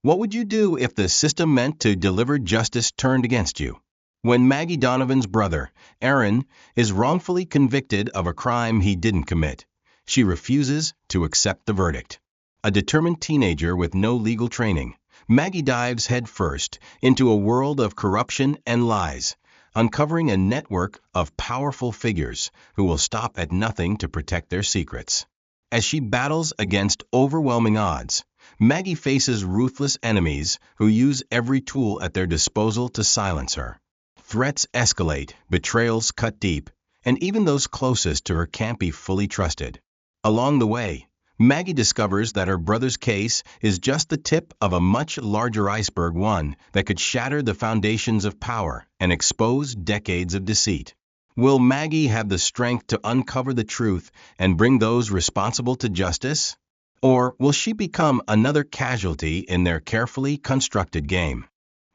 What would you do if the system meant to deliver justice turned against you? When Maggie Donovan's brother, Aaron, is wrongfully convicted of a crime he didn't commit, she refuses to accept the verdict. A determined teenager with no legal training, Maggie dives headfirst into a world of corruption and lies, uncovering a network of powerful figures who will stop at nothing to protect their secrets. As she battles against overwhelming odds, Maggie faces ruthless enemies who use every tool at their disposal to silence her. Threats escalate, betrayals cut deep, and even those closest to her can't be fully trusted. Along the way, Maggie discovers that her brother's case is just the tip of a much larger iceberg, one that could shatter the foundations of power and expose decades of deceit. Will Maggie have the strength to uncover the truth and bring those responsible to justice? Or will she become another casualty in their carefully constructed game?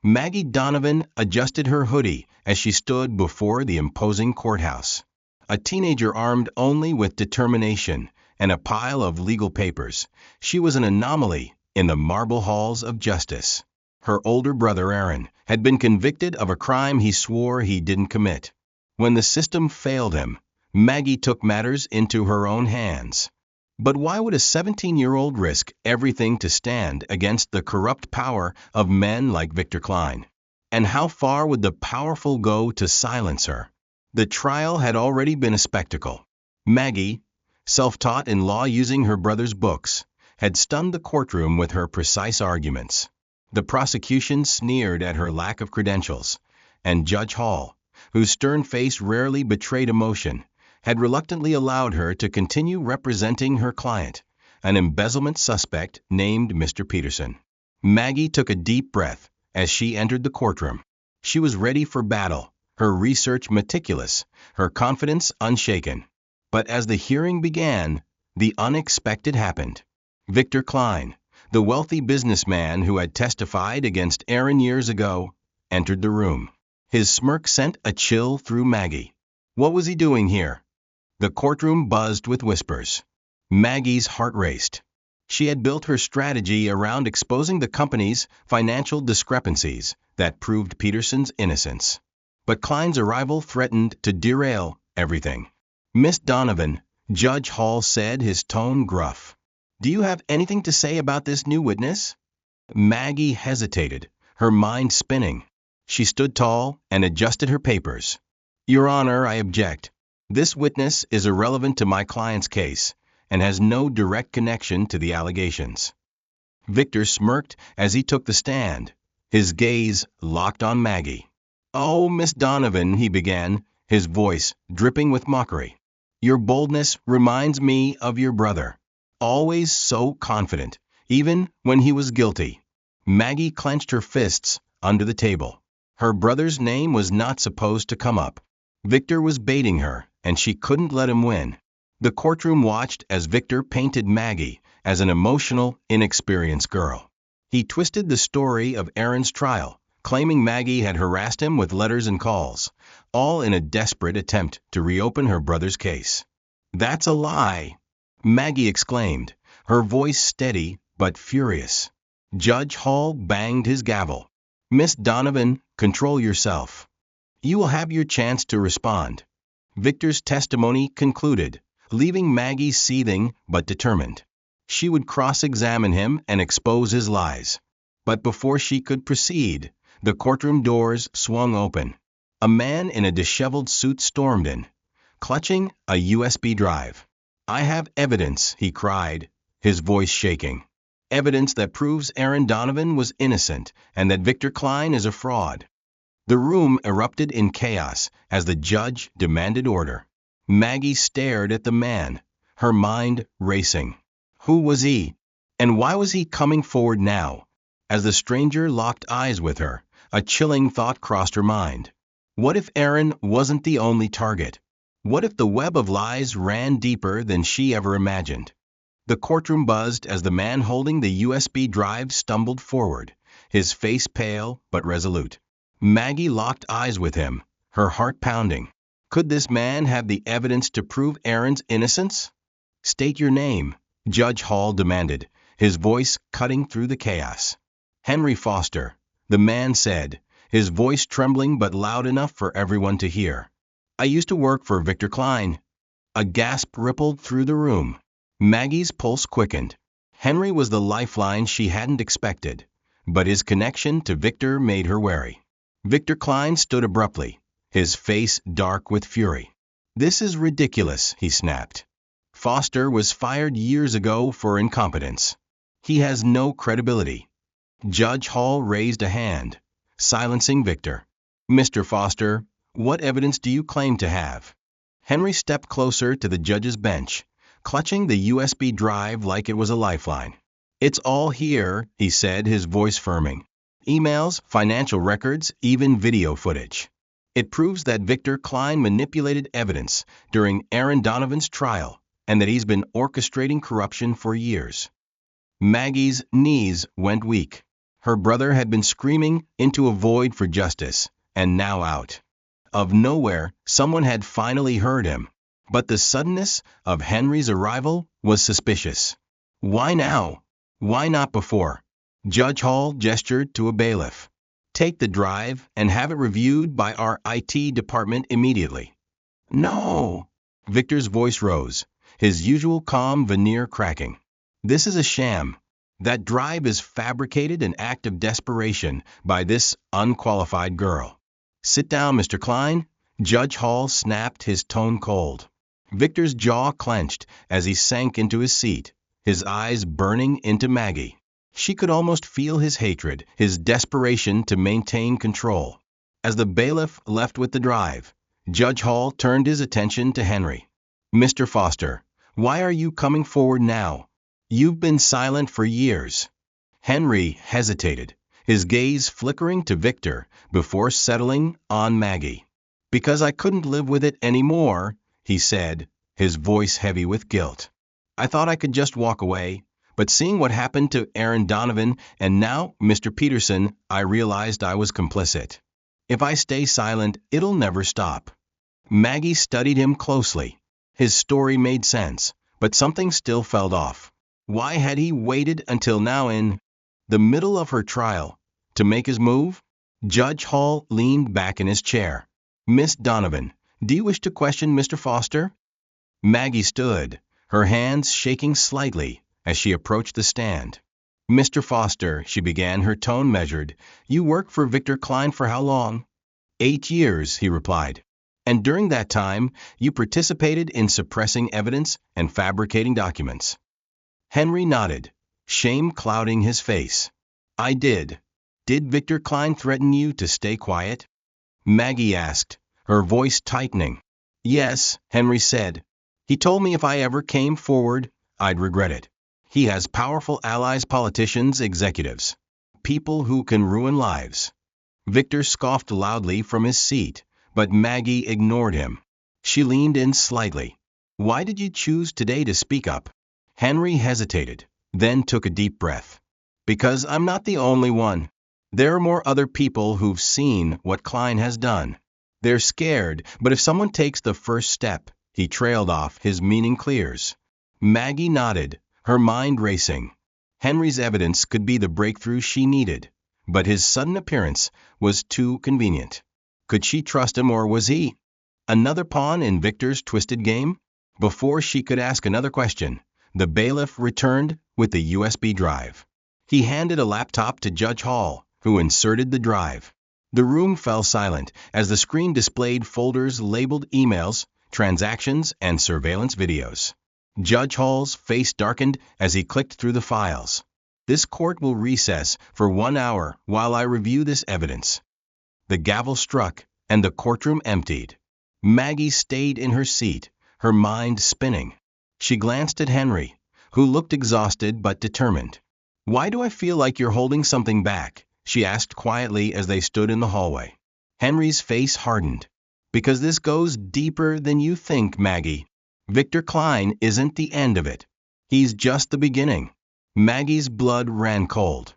Maggie Donovan adjusted her hoodie as she stood before the imposing courthouse. A teenager armed only with determination and a pile of legal papers, she was an anomaly in the marble halls of justice. Her older brother Aaron had been convicted of a crime he swore he didn't commit. When the system failed him, Maggie took matters into her own hands. But why would a 17-year-old risk everything to stand against the corrupt power of men like Victor Klein? And how far would the powerful go to silence her? The trial had already been a spectacle. Maggie, self-taught in law using her brother's books, had stunned the courtroom with her precise arguments. The prosecution sneered at her lack of credentials, and Judge Hall, whose stern face rarely betrayed emotion, had reluctantly allowed her to continue representing her client, an embezzlement suspect named Mr. Peterson. Maggie took a deep breath as she entered the courtroom. She was ready for battle, her research meticulous, her confidence unshaken. But as the hearing began, the unexpected happened. Victor Klein, the wealthy businessman who had testified against Aaron years ago, entered the room. His smirk sent a chill through Maggie. What was he doing here? The courtroom buzzed with whispers. Maggie's heart raced. She had built her strategy around exposing the company's financial discrepancies that proved Peterson's innocence. But Klein's arrival threatened to derail everything. Miss Donovan, Judge Hall said, his tone gruff. Do you have anything to say about this new witness? Maggie hesitated, her mind spinning. She stood tall and adjusted her papers. Your Honor, I object. This witness is irrelevant to my client's case and has no direct connection to the allegations. Victor smirked as he took the stand, his gaze locked on Maggie. Oh, Miss Donovan, he began, his voice dripping with mockery. Your boldness reminds me of your brother, always so confident, even when he was guilty. Maggie clenched her fists under the table. Her brother's name was not supposed to come up. Victor was baiting her, and she couldn't let him win. The courtroom watched as Victor painted Maggie as an emotional, inexperienced girl. He twisted the story of Aaron's trial, claiming Maggie had harassed him with letters and calls, all in a desperate attempt to reopen her brother's case. That's a lie, Maggie exclaimed, her voice steady but furious. Judge Hall banged his gavel. Miss Donovan, control yourself. You will have your chance to respond. Victor's testimony concluded, leaving Maggie seething but determined. She would cross-examine him and expose his lies. But before she could proceed, the courtroom doors swung open. A man in a disheveled suit stormed in, clutching a USB drive. I have evidence, he cried, his voice shaking. Evidence that proves Aaron Donovan was innocent and that Victor Klein is a fraud. The room erupted in chaos as the judge demanded order. Maggie stared at the man, her mind racing. Who was he? And why was he coming forward now? As the stranger locked eyes with her, a chilling thought crossed her mind. What if Aaron wasn't the only target? What if the web of lies ran deeper than she ever imagined? The courtroom buzzed as the man holding the USB drive stumbled forward, his face pale but resolute. Maggie locked eyes with him, her heart pounding. Could this man have the evidence to prove Aaron's innocence? State your name, Judge Hall demanded, his voice cutting through the chaos. Henry Foster, the man said, his voice trembling but loud enough for everyone to hear. I used to work for Victor Klein. A gasp rippled through the room. Maggie's pulse quickened. Henry was the lifeline she hadn't expected, but his connection to Victor made her wary. Victor Klein stood abruptly, his face dark with fury. This is ridiculous, he snapped. Foster was fired years ago for incompetence. He has no credibility. Judge Hall raised a hand, silencing Victor. Mr. Foster, what evidence do you claim to have? Henry stepped closer to the judge's bench, clutching the USB drive like it was a lifeline. It's all here, he said, his voice firming. Emails, financial records, even video footage. It proves that Victor Klein manipulated evidence during Aaron Donovan's trial and that he's been orchestrating corruption for years. Maggie's knees went weak. Her brother had been screaming into a void for justice, and now out of nowhere, someone had finally heard him. But the suddenness of Henry's arrival was suspicious. Why now? Why not before? Judge Hall gestured to a bailiff. Take the drive and have it reviewed by our IT department immediately. No! Victor's voice rose, his usual calm veneer cracking. This is a sham. That drive is fabricated an act of desperation by this unqualified girl. Sit down, Mr. Klein. Judge Hall snapped, his tone cold. Victor's jaw clenched as he sank into his seat, his eyes burning into Maggie. She could almost feel his hatred, his desperation to maintain control. As the bailiff left with the drive, Judge Hall turned his attention to Henry. Mr. Foster, why are you coming forward now? You've been silent for years. Henry hesitated, his gaze flickering to Victor before settling on Maggie. Because I couldn't live with it anymore, he said, his voice heavy with guilt. I thought I could just walk away, but seeing what happened to Aaron Donovan and now Mr. Peterson, I realized I was complicit. If I stay silent, it'll never stop. Maggie studied him closely. His story made sense, but something still felt off. Why had he waited until now in the middle of her trial to make his move? Judge Hall leaned back in his chair. Miss Donovan, do you wish to question Mr. Foster? Maggie stood, her hands shaking slightly as she approached the stand. Mr. Foster, she began, her tone measured, you worked for Victor Klein for how long? 8 years, he replied. And during that time, you participated in suppressing evidence and fabricating documents. Henry nodded, shame clouding his face. I did. Did Victor Klein threaten you to stay quiet? Maggie asked, her voice tightening. Yes, Henry said. He told me if I ever came forward, I'd regret it. He has powerful allies, politicians, executives. People who can ruin lives. Victor scoffed loudly from his seat, but Maggie ignored him. She leaned in slightly. Why did you choose today to speak up? Henry hesitated, then took a deep breath. Because I'm not the only one. There are more other people who've seen what Klein has done. They're scared, but if someone takes the first step, he trailed off, his meaning clears. Maggie nodded, her mind racing. Henry's evidence could be the breakthrough she needed, but his sudden appearance was too convenient. Could she trust him, or was he another pawn in Victor's twisted game? Before she could ask another question, the bailiff returned with the USB drive. He handed a laptop to Judge Hall, who inserted the drive. The room fell silent as the screen displayed folders labeled emails, transactions, and surveillance videos. Judge Hall's face darkened as he clicked through the files. This court will recess for 1 hour while I review this evidence. The gavel struck, and the courtroom emptied. Maggie stayed in her seat, her mind spinning. She glanced at Henry, who looked exhausted but determined. Why do I feel like you're holding something back? She asked quietly as they stood in the hallway. Henry's face hardened. Because this goes deeper than you think, Maggie. Victor Klein isn't the end of it. He's just the beginning. Maggie's blood ran cold.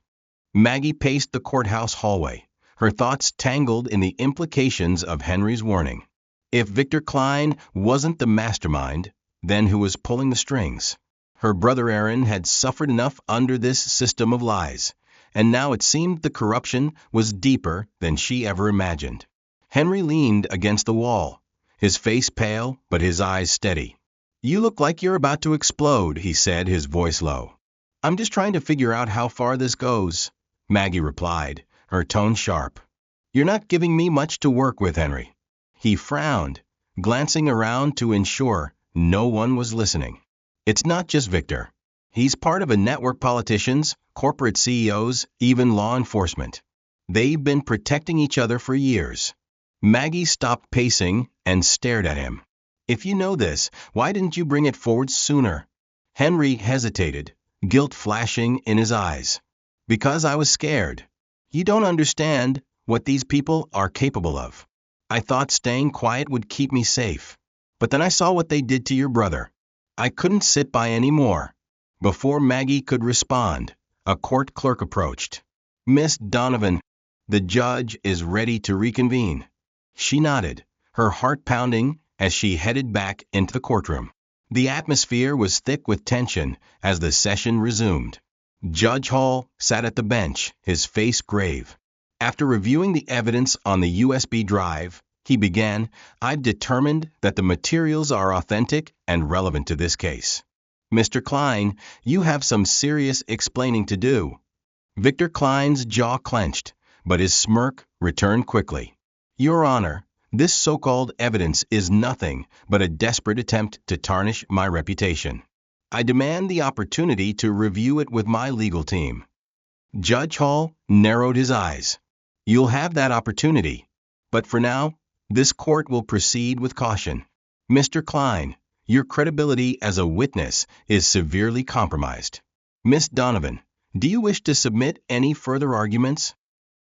Maggie paced the courthouse hallway, her thoughts tangled in the implications of Henry's warning. If Victor Klein wasn't the mastermind, then who was pulling the strings? Her brother Aaron had suffered enough under this system of lies. and now it seemed the corruption was deeper than she ever imagined. Henry leaned against the wall, his face pale but his eyes steady. "You look like you're about to explode," he said, his voice low. "I'm just trying to figure out how far this goes," Maggie replied, her tone sharp. "You're not giving me much to work with, Henry." He frowned, glancing around to ensure no one was listening. "It's not just Victor. He's part of a network, politicians, corporate CEOs, even law enforcement. They've been protecting each other for years." Maggie stopped pacing and stared at him. "If you know this, why didn't you bring it forward sooner?" Henry hesitated, guilt flashing in his eyes. "Because I was scared. You don't understand what these people are capable of. I thought staying quiet would keep me safe. But then I saw what they did to your brother. I couldn't sit by anymore." Before Maggie could respond, a court clerk approached. "Miss Donovan, the judge is ready to reconvene." She nodded, her heart pounding as she headed back into the courtroom. The atmosphere was thick with tension as the session resumed. Judge Hall sat at the bench, his face grave. After reviewing the evidence on the USB drive, he began, "I've determined that the materials are authentic and relevant to this case. Mr. Klein, you have some serious explaining to do." Victor Klein's jaw clenched, but his smirk returned quickly. "Your Honor, this so-called evidence is nothing but a desperate attempt to tarnish my reputation. I demand the opportunity to review it with my legal team." Judge Hall narrowed his eyes. "You'll have that opportunity. But for now, this court will proceed with caution. Mr. Klein, your credibility as a witness is severely compromised. Miss Donovan, do you wish to submit any further arguments?"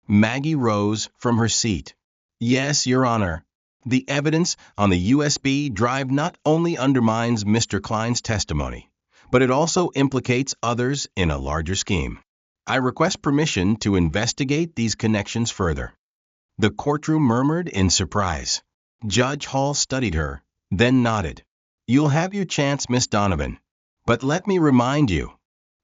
Maggie rose from her seat. "Yes, Your Honor. The evidence on the USB drive not only undermines Mr. Klein's testimony, but it also implicates others in a larger scheme. I request permission to investigate these connections further." The courtroom murmured in surprise. Judge Hall studied her, then nodded. "You'll have your chance, Miss Donovan. But let me remind you,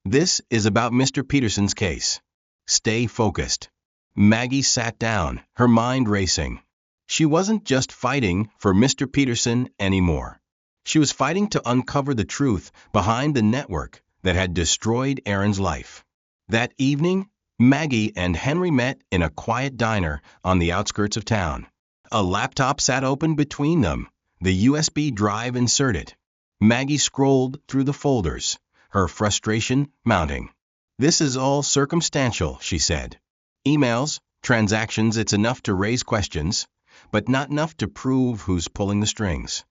this is about Mr. Peterson's case. Stay focused." Maggie sat down, her mind racing. She wasn't just fighting for Mr. Peterson anymore. She was fighting to uncover the truth behind the network that had destroyed Aaron's life. That evening, Maggie and Henry met in a quiet diner on the outskirts of town. A laptop sat open between them, the USB drive inserted. Maggie scrolled through the folders, her frustration mounting. "This is all circumstantial," she said. "Emails, transactions, it's enough to raise questions, but not enough to prove who's pulling the strings."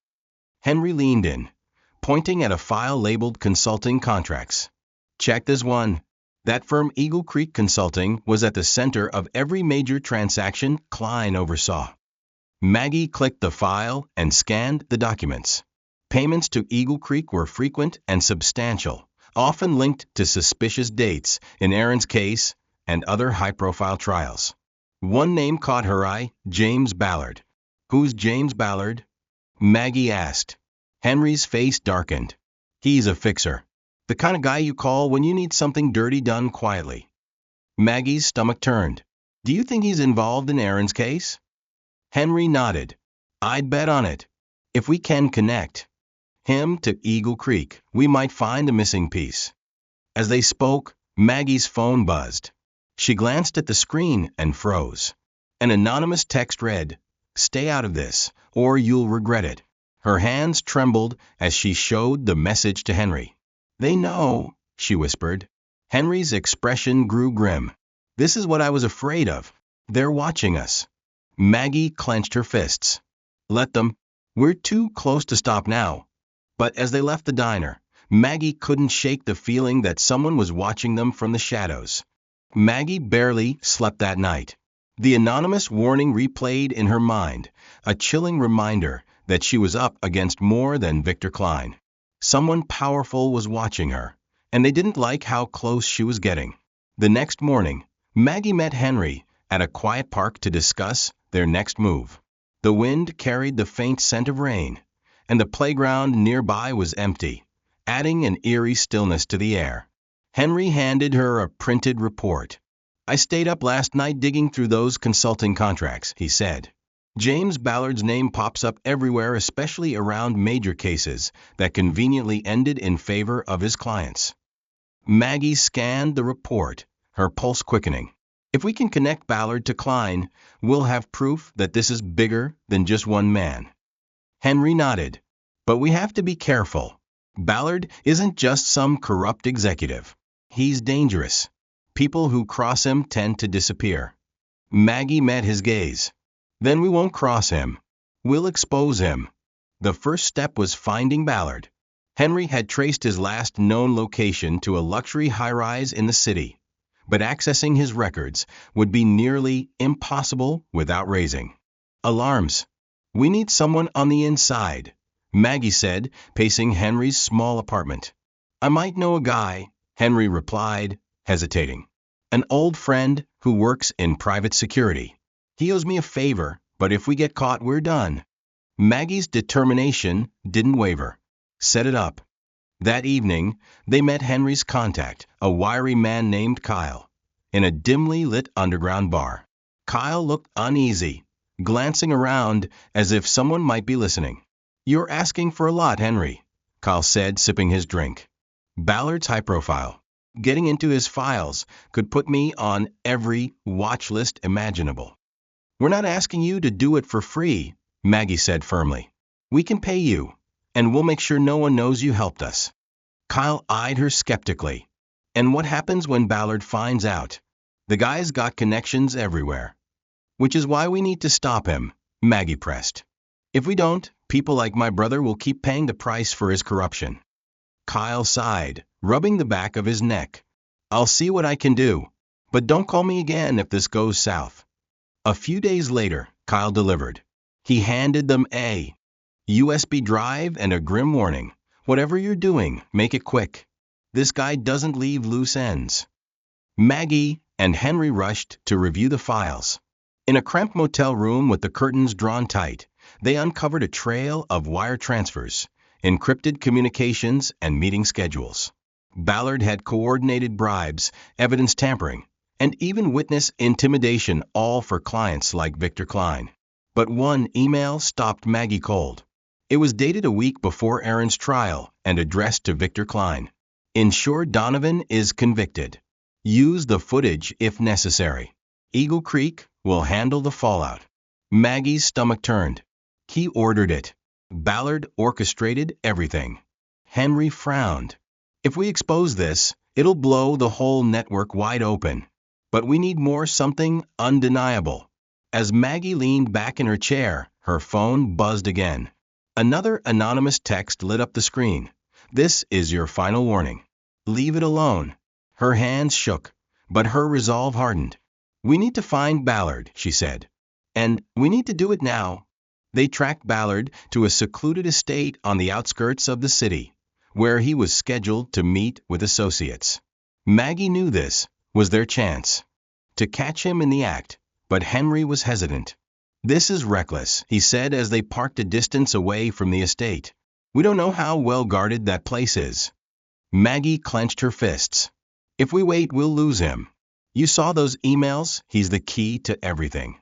Henry leaned in, pointing at a file labeled Consulting Contracts. "Check this one. That firm Eagle Creek Consulting was at the center of every major transaction Klein oversaw." Maggie clicked the file and scanned the documents. Payments to Eagle Creek were frequent and substantial, often linked to suspicious dates in Aaron's case and other high-profile trials. One name caught her eye, James Ballard. "Who's James Ballard?" Maggie asked. Henry's face darkened. "He's a fixer. The kind of guy you call when you need something dirty done quietly." Maggie's stomach turned. "Do you think he's involved in Aaron's case?" Henry nodded. "I'd bet on it. If we can connect him to Eagle Creek, we might find a missing piece." As they spoke, Maggie's phone buzzed. She glanced at the screen and froze. An anonymous text read, "Stay out of this, or you'll regret it." Her hands trembled as she showed the message to Henry. "They know," she whispered. Henry's expression grew grim. "This is what I was afraid of. They're watching us." Maggie clenched her fists. "Let them. We're too close to stop now." But as they left the diner, Maggie couldn't shake the feeling that someone was watching them from the shadows. Maggie barely slept that night. The anonymous warning replayed in her mind, a chilling reminder that she was up against more than Victor Klein. Someone powerful was watching her, and they didn't like how close she was getting. The next morning, Maggie met Henry at a quiet park to discuss their next move. The wind carried the faint scent of rain, and the playground nearby was empty, adding an eerie stillness to the air. Henry handed her a printed report. I stayed up last night digging through those consulting contracts, he said. James Ballard's name pops up everywhere, especially around major cases that conveniently ended in favor of his clients. Maggie scanned the report, her pulse quickening. If we can connect Ballard to Klein, we'll have proof that this is bigger than just one man. Henry nodded. But we have to be careful. Ballard isn't just some corrupt executive. He's dangerous. People who cross him tend to disappear. Maggie met his gaze. Then we won't cross him. We'll expose him. The first step was finding Ballard. Henry had traced his last known location to a luxury high-rise in the city, but accessing his records would be nearly impossible without raising alarms. We need someone on the inside, Maggie said, pacing Henry's small apartment. I might know a guy, Henry replied, hesitating. An old friend who works in private security. He owes me a favor, but if we get caught, we're done. Maggie's determination didn't waver. Set it up. That evening, they met Henry's contact, a wiry man named Kyle, in a dimly lit underground bar. Kyle looked uneasy, glancing around as if someone might be listening. You're asking for a lot, Henry, Kyle said, sipping his drink. Ballard's high profile. Getting into his files could put me on every watch list imaginable. We're not asking you to do it for free, Maggie said firmly. We can pay you, and we'll make sure no one knows you helped us. Kyle eyed her skeptically. And what happens when Ballard finds out? The guy's got connections everywhere. Which is why we need to stop him, Maggie pressed. If we don't, people like my brother will keep paying the price for his corruption. Kyle sighed, rubbing the back of his neck. I'll see what I can do, but don't call me again if this goes south. A few days later, Kyle delivered. He handed them a USB drive and a grim warning. Whatever you're doing, make it quick. This guy doesn't leave loose ends. Maggie and Henry rushed to review the files. In a cramped motel room with the curtains drawn tight, they uncovered a trail of wire transfers, encrypted communications, and meeting schedules. Ballard had coordinated bribes, evidence tampering, and even witness intimidation, all for clients like Victor Klein. But one email stopped Maggie cold. It was dated a week before Aaron's trial and addressed to Victor Klein. Ensure Donovan is convicted. Use the footage if necessary. Eagle Creek will handle the fallout. Maggie's stomach turned. He ordered it. Ballard orchestrated everything. Henry frowned. If we expose this, it'll blow the whole network wide open. But we need more, something undeniable. As Maggie leaned back in her chair, her phone buzzed again. Another anonymous text lit up the screen. This is your final warning. Leave it alone. Her hands shook, but her resolve hardened. We need to find Ballard, she said. And we need to do it now. They tracked Ballard to a secluded estate on the outskirts of the city, where he was scheduled to meet with associates. Maggie knew this was their chance to catch him in the act, but Henry was hesitant. This is reckless, he said as they parked a distance away from the estate. We don't know how well guarded that place is. Maggie clenched her fists. If we wait, we'll lose him. You saw those emails? He's the key to everything.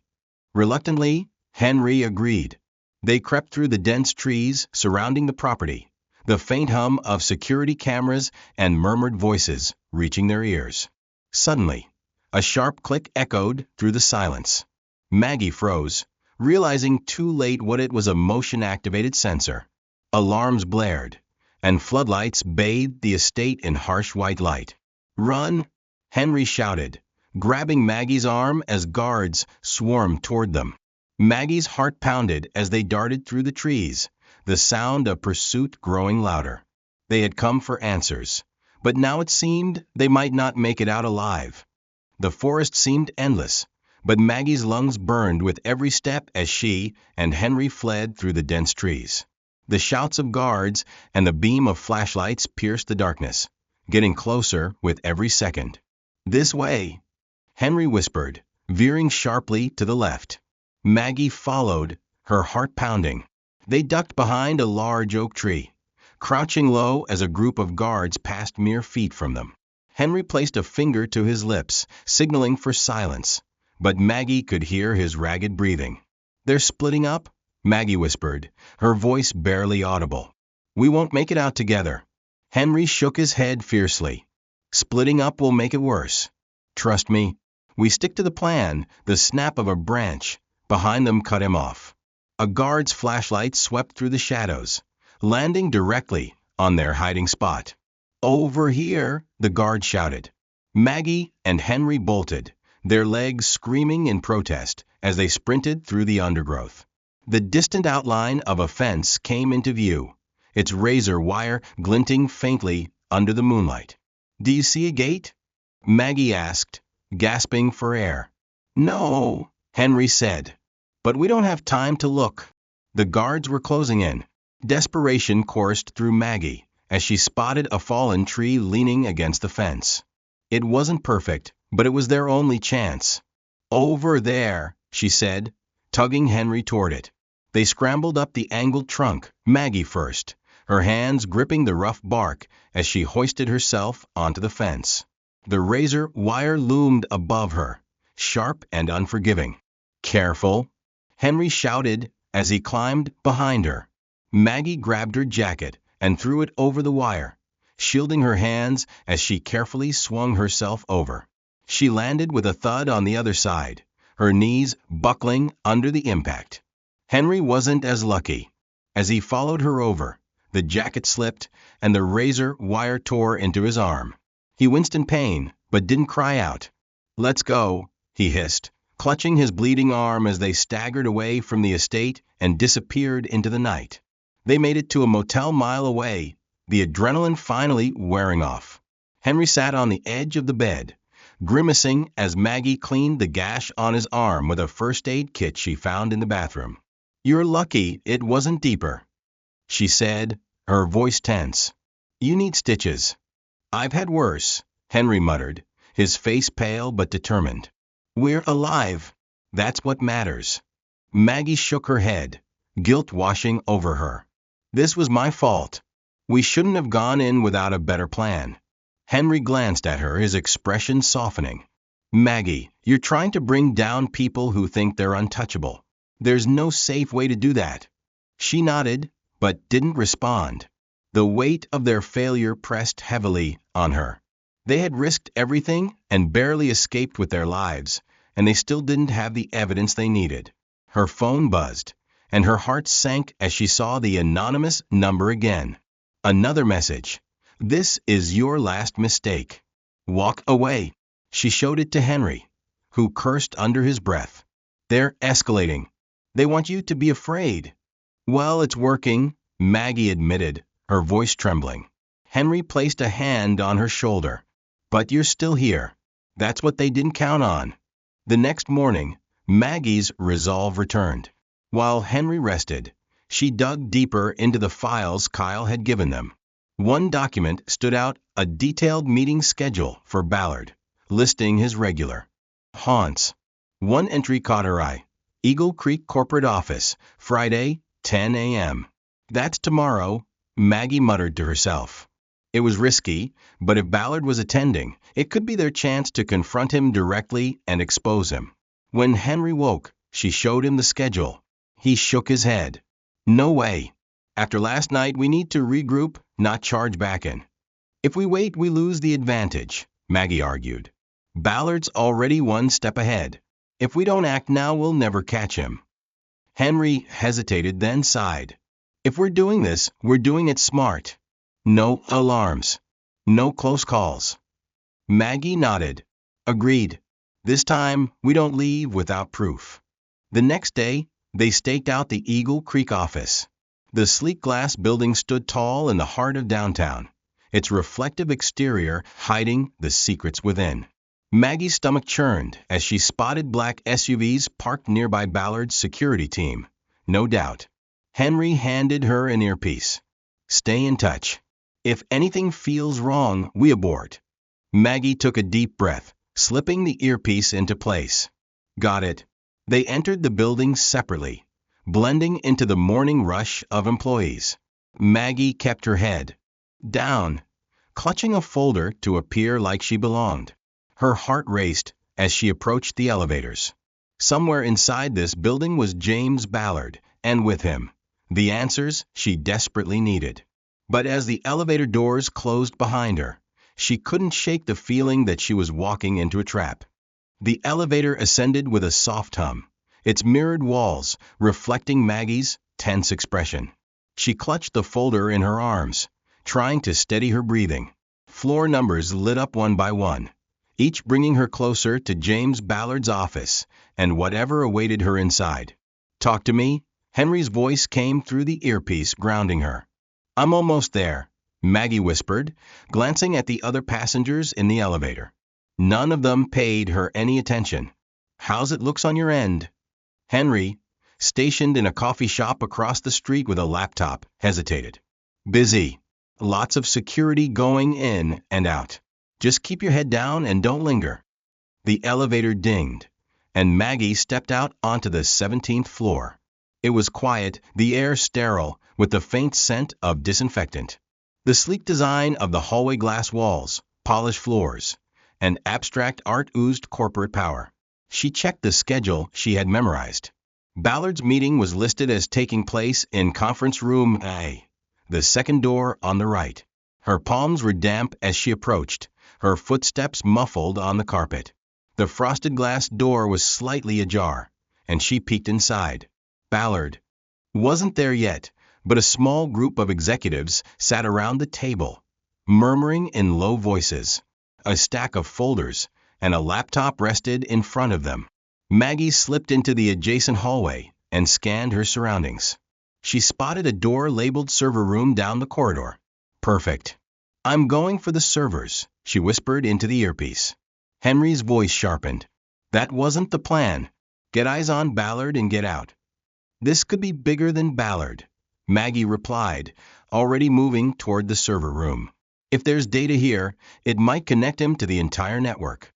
Reluctantly, Henry agreed. They crept through the dense trees surrounding the property, the faint hum of security cameras and murmured voices reaching their ears. Suddenly, a sharp click echoed through the silence. Maggie froze, realizing too late what it was: a motion-activated sensor. Alarms blared, and floodlights bathed the estate in harsh white light. Run! Henry shouted, grabbing Maggie's arm as guards swarmed toward them. Maggie's heart pounded as they darted through the trees, the sound of pursuit growing louder. They had come for answers, but now it seemed they might not make it out alive. The forest seemed endless, but Maggie's lungs burned with every step as she and Henry fled through the dense trees. The shouts of guards and the beam of flashlights pierced the darkness, getting closer with every second. This way, Henry whispered, veering sharply to the left. Maggie followed, her heart pounding. They ducked behind a large oak tree, crouching low as a group of guards passed mere feet from them. Henry placed a finger to his lips, signaling for silence, but Maggie could hear his ragged breathing. "They're splitting up?" Maggie whispered, her voice barely audible. "We won't make it out together." Henry shook his head fiercely. "Splitting up will make it worse. Trust me. We stick to the plan." The snap of a branch behind them cut him off. A guard's flashlight swept through the shadows, landing directly on their hiding spot. "Over here!" the guard shouted. Maggie and Henry bolted, their legs screaming in protest as they sprinted through the undergrowth. The distant outline of a fence came into view, its razor wire glinting faintly under the moonlight. "Do you see a gate?" Maggie asked, gasping for air. "No," Henry said. "But we don't have time to look." The guards were closing in. Desperation coursed through Maggie as she spotted a fallen tree leaning against the fence. It wasn't perfect, but it was their only chance. "Over there," she said, tugging Henry toward it. They scrambled up the angled trunk, Maggie first, her hands gripping the rough bark as she hoisted herself onto the fence. The razor wire loomed above her, sharp and unforgiving. "Careful," Henry shouted as he climbed behind her. Maggie grabbed her jacket and threw it over the wire, shielding her hands as she carefully swung herself over. She landed with a thud on the other side, her knees buckling under the impact. Henry wasn't as lucky. As he followed her over, the jacket slipped and the razor wire tore into his arm. He winced in pain, but didn't cry out. "Let's go," he hissed, clutching his bleeding arm as they staggered away from the estate and disappeared into the night. They made it to a motel mile away, the adrenaline finally wearing off. Henry sat on the edge of the bed, grimacing as Maggie cleaned the gash on his arm with a first aid kit she found in the bathroom. "You're lucky it wasn't deeper," she said, her voice tense. "You need stitches." "I've had worse," Henry muttered, his face pale but determined. "We're alive. That's what matters." Maggie shook her head, guilt washing over her. "This was my fault. We shouldn't have gone in without a better plan." Henry glanced at her, his expression softening. "Maggie, you're trying to bring down people who think they're untouchable. There's no safe way to do that." She nodded, but didn't respond. The weight of their failure pressed heavily on her. They had risked everything and barely escaped with their lives, and they still didn't have the evidence they needed. Her phone buzzed, and her heart sank as she saw the anonymous number again. Another message. "This is your last mistake. Walk away." She showed it to Henry, who cursed under his breath. "They're escalating. They want you to be afraid." "Well, it's working," Maggie admitted, her voice trembling. Henry placed a hand on her shoulder. "But you're still here. That's what they didn't count on." The next morning, Maggie's resolve returned. While Henry rested, she dug deeper into the files Kyle had given them. One document stood out, a detailed meeting schedule for Ballard, listing his regular haunts. One entry caught her eye. Eagle Creek Corporate Office, Friday, 10 a.m. "That's tomorrow," Maggie muttered to herself. It was risky, but if Ballard was attending, it could be their chance to confront him directly and expose him. When Henry woke, she showed him the schedule. He shook his head. "No way. After last night, we need to regroup, not charge back in." "If we wait, we lose the advantage," Maggie argued. "Ballard's already one step ahead. If we don't act now, we'll never catch him." Henry hesitated, then sighed. "If we're doing this, we're doing it smart. No alarms. No close calls." Maggie nodded. "Agreed. This time, we don't leave without proof." The next day, they staked out the Eagle Creek office. The sleek glass building stood tall in the heart of downtown, its reflective exterior hiding the secrets within. Maggie's stomach churned as she spotted black SUVs parked nearby Ballard's security team. No doubt. Henry handed her an earpiece. "Stay in touch. If anything feels wrong, we abort." Maggie took a deep breath, slipping the earpiece into place. "Got it." They entered the building separately, blending into the morning rush of employees. Maggie kept her head down, clutching a folder to appear like she belonged. Her heart raced as she approached the elevators. Somewhere inside this building was James Ballard, and with him, the answers she desperately needed. But as the elevator doors closed behind her, she couldn't shake the feeling that she was walking into a trap. The elevator ascended with a soft hum, its mirrored walls reflecting Maggie's tense expression. She clutched the folder in her arms, trying to steady her breathing. Floor numbers lit up one by one, each bringing her closer to James Ballard's office and whatever awaited her inside. "Talk to me?" Henry's voice came through the earpiece, grounding her. "I'm almost there," Maggie whispered, glancing at the other passengers in the elevator. None of them paid her any attention. "How's it looks on your end?" Henry, stationed in a coffee shop across the street with a laptop, hesitated. "Busy. Lots of security going in and out. Just keep your head down and don't linger." The elevator dinged, and Maggie stepped out onto the 17th floor. It was quiet, the air sterile, with the faint scent of disinfectant. The sleek design of the hallway glass walls, polished floors, and abstract art oozed corporate power. She checked the schedule she had memorized. Ballard's meeting was listed as taking place in Conference Room A, the second door on the right. Her palms were damp as she approached, her footsteps muffled on the carpet. The frosted glass door was slightly ajar, and she peeked inside. Ballard wasn't there yet, but a small group of executives sat around the table, murmuring in low voices. A stack of folders and a laptop rested in front of them. Maggie slipped into the adjacent hallway and scanned her surroundings. She spotted a door labeled server room down the corridor. "Perfect. I'm going for the servers," she whispered into the earpiece. Henry's voice sharpened. "That wasn't the plan. Get eyes on Ballard and get out." "This could be bigger than Ballard," Maggie replied, already moving toward the server room. "If there's data here, it might connect him to the entire network."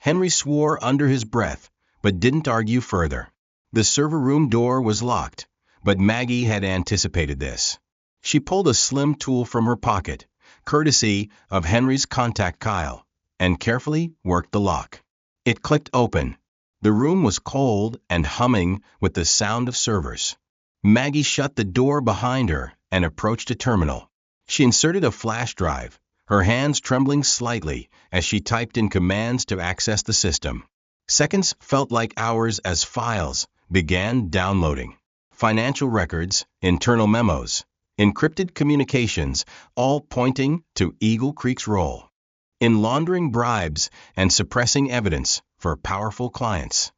Henry swore under his breath, but didn't argue further. The server room door was locked, but Maggie had anticipated this. She pulled a slim tool from her pocket, courtesy of Henry's contact Kyle, and carefully worked the lock. It clicked open. The room was cold and humming with the sound of servers. Maggie shut the door behind her and approached a terminal. She inserted a flash drive, her hands trembling slightly as she typed in commands to access the system. Seconds felt like hours as files began downloading. Financial records, internal memos, encrypted communications, all pointing to Eagle Creek's role in laundering bribes and suppressing evidence for powerful clients.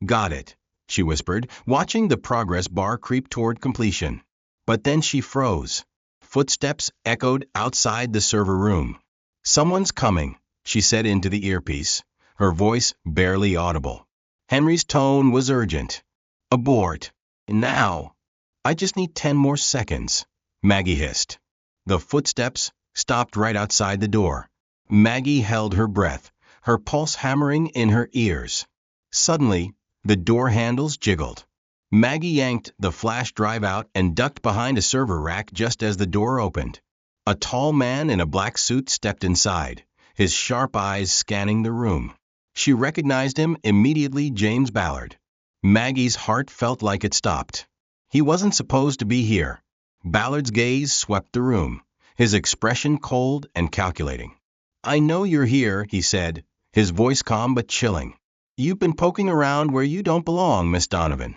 "Got it," she whispered, watching the progress bar creep toward completion. But then she froze. Footsteps echoed outside the server room. "Someone's coming," she said into the earpiece, her voice barely audible. Henry's tone was urgent. "Abort. Now." "I just need 10 more seconds," Maggie hissed. The footsteps stopped right outside the door. Maggie held her breath, her pulse hammering in her ears. Suddenly, the door handles jiggled. Maggie yanked the flash drive out and ducked behind a server rack just as the door opened. A tall man in a black suit stepped inside, his sharp eyes scanning the room. She recognized him immediately, James Ballard. Maggie's heart felt like it stopped. He wasn't supposed to be here. Ballard's gaze swept the room, his expression cold and calculating. "I know you're here," he said, his voice calm but chilling. "You've been poking around where you don't belong, Miss Donovan."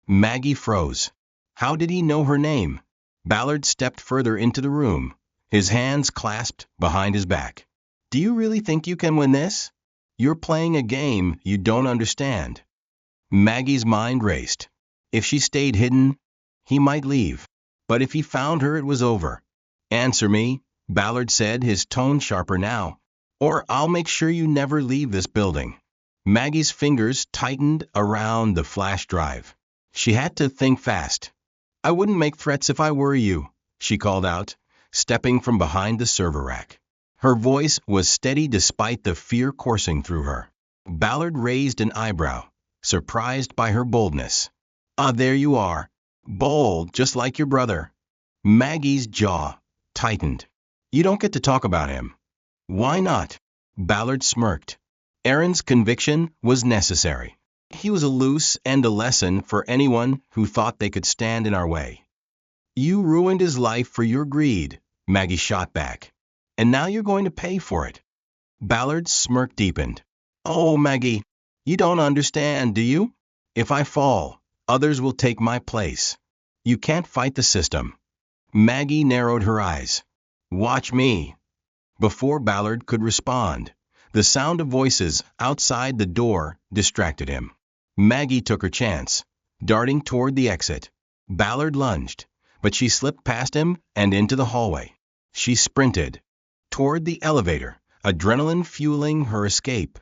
Maggie froze. How did he know her name? Ballard stepped further into the room, his hands clasped behind his back. "Do you really think you can win this? You're playing a game you don't understand." Maggie's mind raced. If she stayed hidden, he might leave. But if he found her, it was over. "Answer me," Ballard said, his tone sharper now, "or I'll make sure you never leave this building." Maggie's fingers tightened around the flash drive. She had to think fast. "I wouldn't make threats if I were you," she called out, stepping from behind the server rack. Her voice was steady despite the fear coursing through her. Ballard raised an eyebrow, surprised by her boldness. "Ah, there you are. Bold, just like your brother." Maggie's jaw tightened. You don't get to talk about him. Why not? Ballard smirked. Aaron's conviction was necessary. He was a loose and a lesson for anyone who thought they could stand in our way. You ruined his life for your greed, Maggie shot back. And now you're going to pay for it. Ballard's smirk deepened. Oh, Maggie, you don't understand, do you? If I fall, others will take my place. You can't fight the system. Maggie narrowed her eyes. Watch me. Before Ballard could respond, the sound of voices outside the door distracted him. Maggie took her chance, darting toward the exit. Ballard lunged, but she slipped past him and into the hallway. She sprinted toward the elevator, adrenaline fueling her escape.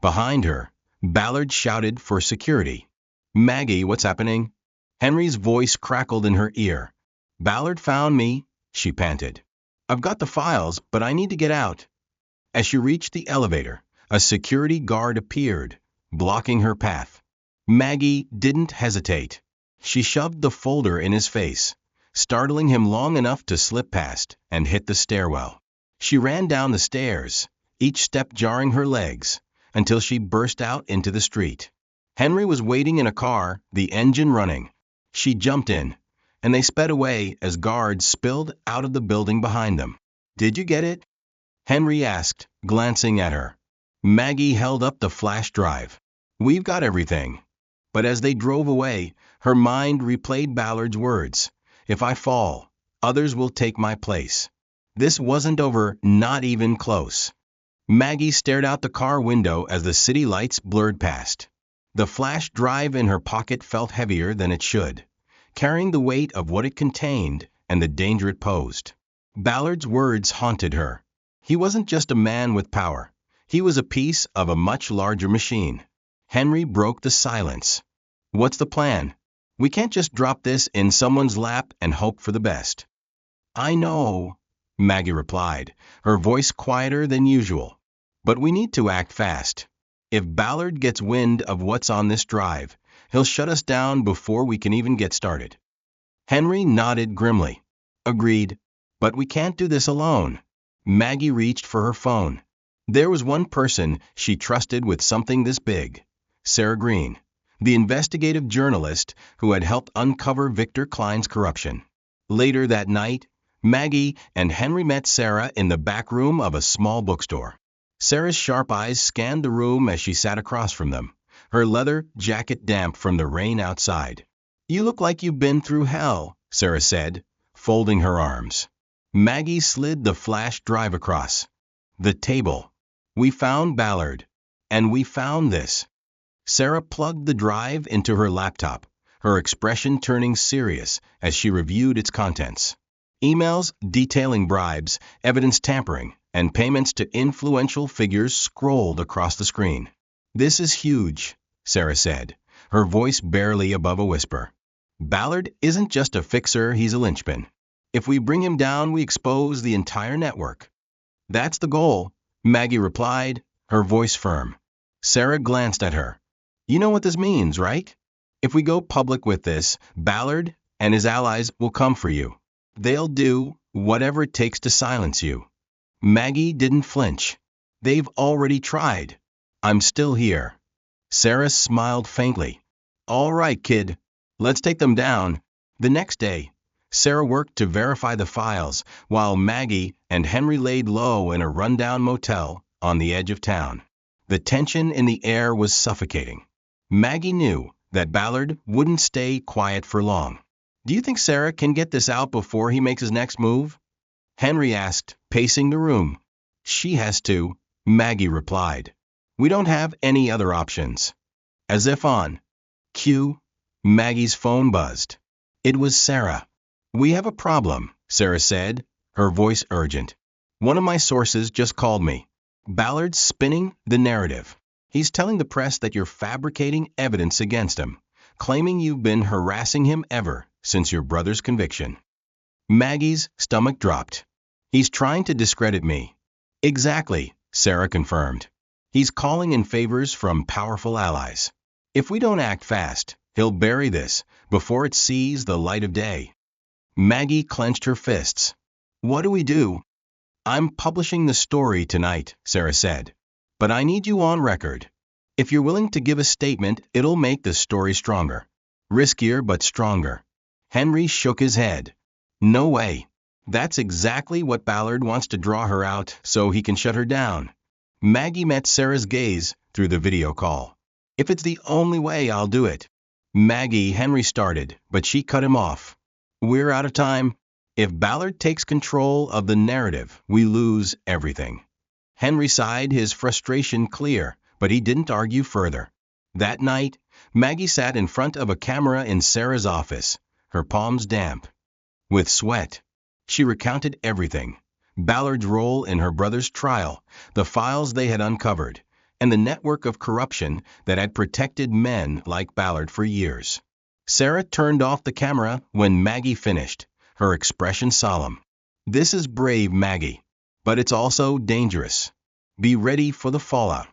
Behind her, Ballard shouted for security. Maggie, what's happening? Henry's voice crackled in her ear. Ballard found me, she panted. I've got the files, but I need to get out. As she reached the elevator, a security guard appeared, blocking her path. Maggie didn't hesitate. She shoved the folder in his face, startling him long enough to slip past and hit the stairwell. She ran down the stairs, each step jarring her legs, until she burst out into the street. Henry was waiting in a car, the engine running. She jumped in, and they sped away as guards spilled out of the building behind them. Did you get it? Henry asked, glancing at her. Maggie held up the flash drive. We've got everything. But as they drove away, her mind replayed Ballard's words. If I fall, others will take my place. This wasn't over, not even close. Maggie stared out the car window as the city lights blurred past. The flash drive in her pocket felt heavier than it should, carrying the weight of what it contained and the danger it posed. Ballard's words haunted her. He wasn't just a man with power. He was a piece of a much larger machine. Henry broke the silence. What's the plan? We can't just drop this in someone's lap and hope for the best. I know, Maggie replied, her voice quieter than usual. But we need to act fast. If Ballard gets wind of what's on this drive, he'll shut us down before we can even get started. Henry nodded grimly. Agreed. But we can't do this alone. Maggie reached for her phone. There was one person she trusted with something this big. Sarah Green, the investigative journalist who had helped uncover Victor Klein's corruption. Later that night, Maggie and Henry met Sarah in the back room of a small bookstore. Sarah's sharp eyes scanned the room as she sat across from them, her leather jacket damp from the rain outside. You look like you've been through hell, Sarah said, folding her arms. Maggie slid the flash drive across the table. We found Ballard. And we found this. Sarah plugged the drive into her laptop, her expression turning serious as she reviewed its contents. Emails detailing bribes, evidence tampering, and payments to influential figures scrolled across the screen. This is huge, Sarah said, her voice barely above a whisper. Ballard isn't just a fixer, he's a linchpin. If we bring him down, we expose the entire network. That's the goal, Maggie replied, her voice firm. Sarah glanced at her. You know what this means, right? If we go public with this, Ballard and his allies will come for you. They'll do whatever it takes to silence you. Maggie didn't flinch. They've already tried. I'm still here. Sarah smiled faintly. All right, kid. Let's take them down. The next day, Sarah worked to verify the files while Maggie and Henry laid low in a rundown motel on the edge of town. The tension in the air was suffocating. Maggie knew that Ballard wouldn't stay quiet for long. Do you think Sarah can get this out before he makes his next move? Henry asked, pacing the room. She has to, Maggie replied. We don't have any other options. As if on cue, Maggie's phone buzzed. It was Sarah. We have a problem, Sarah said, her voice urgent. One of my sources just called me. Ballard's spinning the narrative. He's telling the press that you're fabricating evidence against him, claiming you've been harassing him ever since your brother's conviction. Maggie's stomach dropped. He's trying to discredit me. Exactly, Sarah confirmed. He's calling in favors from powerful allies. If we don't act fast, he'll bury this before it sees the light of day. Maggie clenched her fists. What do we do? "I'm publishing the story tonight," Sarah said. "But I need you on record. If you're willing to give a statement, it'll make the story stronger. Riskier but stronger." Henry shook his head. "No way. That's exactly what Ballard wants to draw her out so he can shut her down." Maggie met Sarah's gaze through the video call. "If it's the only way, I'll do it." "Maggie," Henry started, but she cut him off. "We're out of time. If Ballard takes control of the narrative, we lose everything." Henry sighed, his frustration clear, but he didn't argue further. That night, Maggie sat in front of a camera in Sarah's office, her palms damp with sweat. She recounted everything: Ballard's role in her brother's trial, the files they had uncovered, and the network of corruption that had protected men like Ballard for years. Sarah turned off the camera when Maggie finished, her expression solemn. "This is brave, Maggie, but it's also dangerous. Be ready for the fallout."